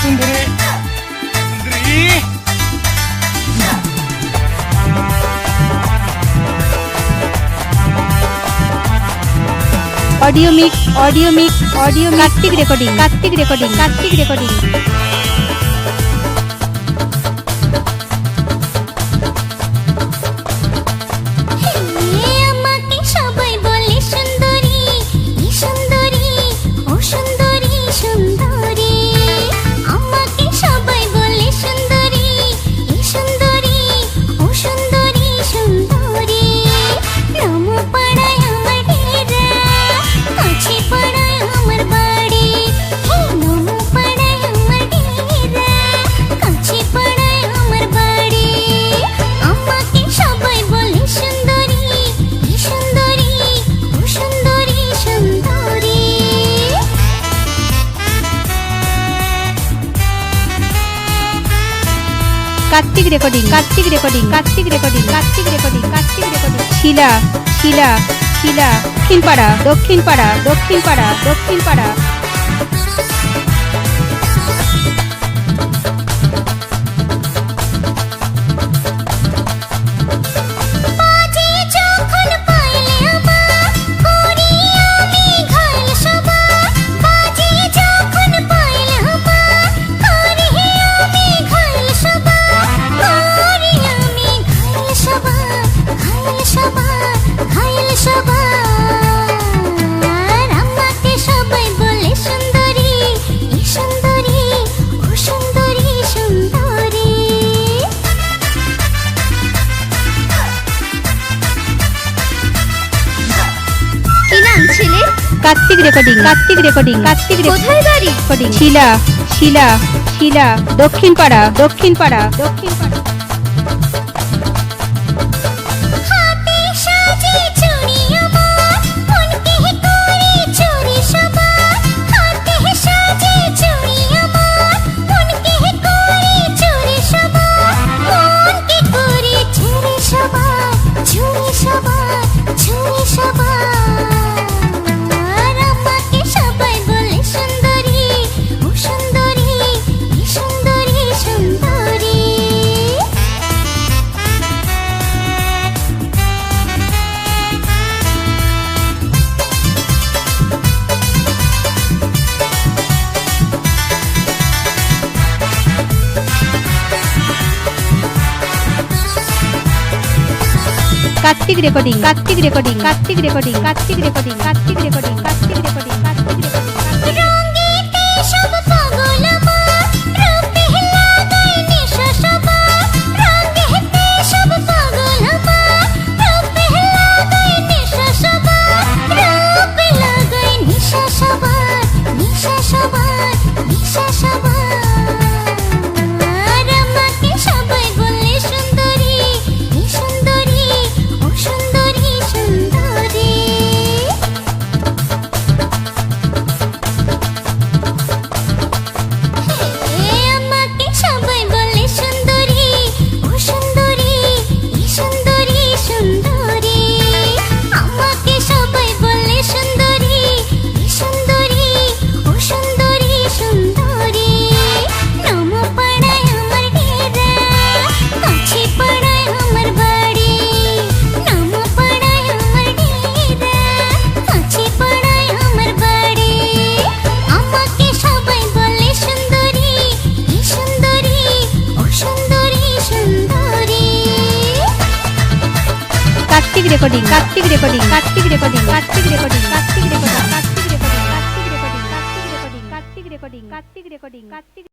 সুন্দরী সুন্দরী audio mix Kartik recording Kartik recording Sheela दक्षिण पाड़ा कार्तिक रिकॉर्डिंग কোথায় বাড়ি? शीला दक्षिण पाड़ा হাতে সাজে চুড়ি আমার মনকে করে চুরি সবা হাতে সাজে চুড়ি আমার মনকে করে চুরি সবা মনকে করে চুরি সবা আর আমাকে সবাই বলে সুন্দরী ও সুন্দরী এই সুন্দরী সুন্দরী कार्तिक रिकॉर्डिंग রঙেতে সব পাগল আমার রূপে লাগাই নেশা সবার রঙেতে সব পাগল আমার রূপে লাগাই নেশা সবার রূপে লাগাই নেশা সবার আর আমাকে সবাই বলে সুন্দরী এই সুন্দরী ও সুন্দরী সুন্দরী আমাকে সবাই বলে সুন্দরী ও সুন্দরী এই সুন্দরী সুন্দরী আমাকে সবাই বলে সুন্দরী এই সুন্দরী ও সুন্দরী সুন্দরী নম পাড়ায় আমার ডেরা কাছে পাড়ায় আমার বাড়ি নম পাড়ায় আমার ডেরা কাছে পাড়ায় আমার বাড়ি আমাকে সবাই বলে সুন্দরী এই সুন্দরী ও সুন্দরী সুন্দরী कार्तिक रिकॉर्डिंग